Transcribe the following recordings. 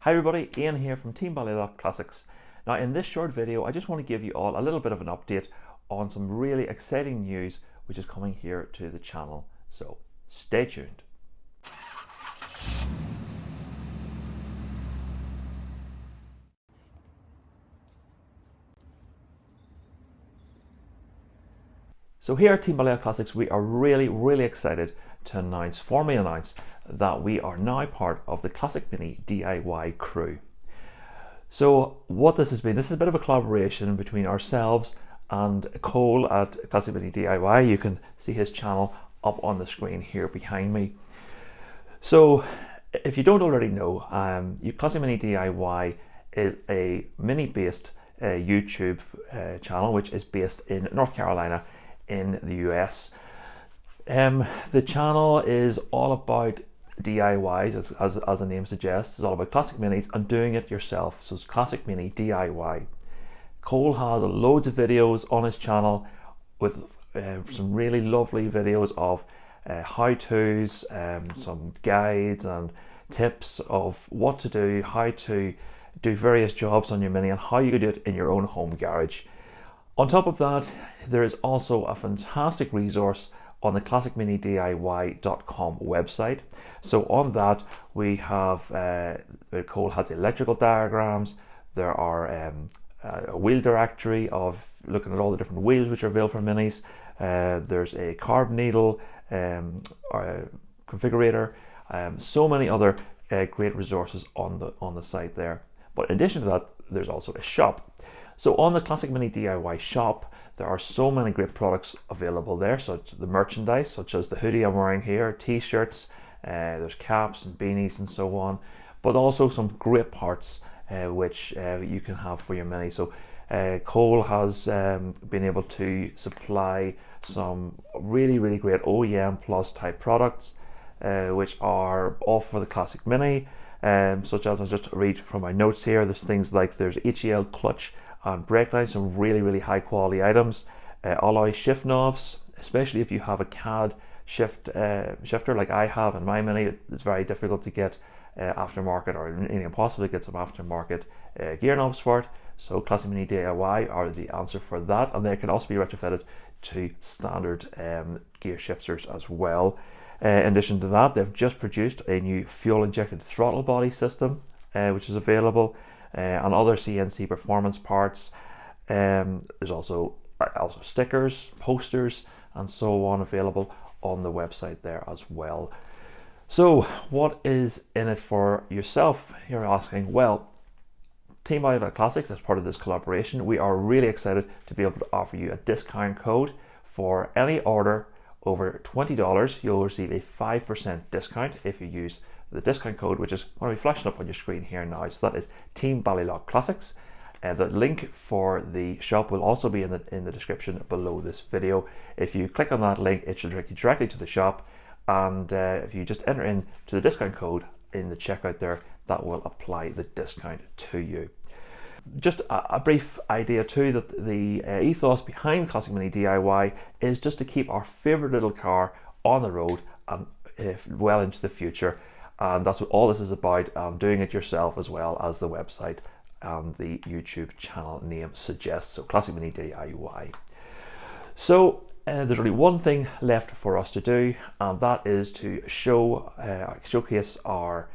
Hi everybody, Ian here from Team Ballylough Classics. Now in this short video I just want to give you all a little bit of an update on some really exciting news which is coming here to the channel, so stay tuned. So here at Team Ballylough Classics we are really excited to formally announce that we are now part of the Classic Mini DIY crew. So what this has been, this is a bit of a collaboration between ourselves and Cole at Classic Mini DIY. You can see his channel up on the screen here behind me. So if you don't already know, Classic Mini DIY is a mini based YouTube channel which is based in North Carolina in the US. The channel is all about DIYs, as the name suggests. It's all about classic minis and doing it yourself. So it's Classic Mini DIY. Cole has loads of videos on his channel with some really lovely videos of how-tos, some guides and tips of what to do, how to do various jobs on your Mini and how you can do it in your own home garage. On top of that, there is also a fantastic resource on the classicminidiy.com website. So on that we have Cole has electrical diagrams. There are a wheel directory of looking at all the different wheels which are available for minis. There's a carb needle configurator, so many other great resources on the site there. But in addition to that, there's also a shop. So on the Classic Mini DIY shop, there are so many great products available there. So it's the merchandise, such as the hoodie I'm wearing here, t-shirts, there's caps and beanies and so on, but also some great parts which you can have for your Mini. So Cole has been able to supply some really great OEM plus type products which are all for the Classic Mini, such as, I'll just read from my notes here, there's things like there's HEL clutch and brake lines, some really high quality items, alloy shift knobs, especially if you have a CAD shifter like I have in my Mini. It's very difficult to get aftermarket or impossible to get some aftermarket gear knobs for it. So Classic Mini DIY are the answer for that, and they can also be retrofitted to standard gear shifters as well. In addition to that, they've just produced a new fuel injected throttle body system which is available, and other CNC performance parts. There's also stickers, posters and so on available on the website there as well. So what is in it for yourself, you're asking? Well, Team Ballylough Classics, as part of this collaboration, we are really excited to be able to offer you a discount code for any order over $20. You'll receive a 5% discount if you use the discount code, which is going to be flashing up on your screen here now. So that is Team Ballylough Classics. The link for the shop will also be in the description below this video. If you click on that link, it should direct you directly to the shop, and if you just enter in to the discount code in the checkout there, that will apply the discount to you. Just a brief idea too, that the ethos behind Classic Mini DIY is just to keep our favorite little car on the road and well into the future. And that's what all this is about, doing it yourself as well as the website and the YouTube channel name suggests, so Classic Mini DIY. So there's only one thing left for us to do, and that is to showcase our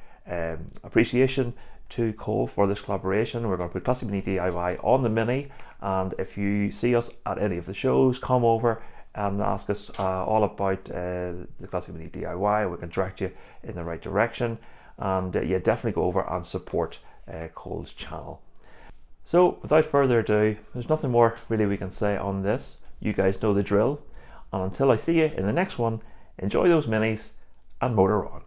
appreciation to Cole for this collaboration. We're going to put Classic Mini DIY on the Mini, and if you see us at any of the shows, come over and ask us all about the Classic Mini DIY. We can direct you in the right direction, and yeah, definitely go over and support Cole's channel. So without further ado, there's nothing more really we can say on this. You guys know the drill, and until I see you in the next one, enjoy those minis and motor on.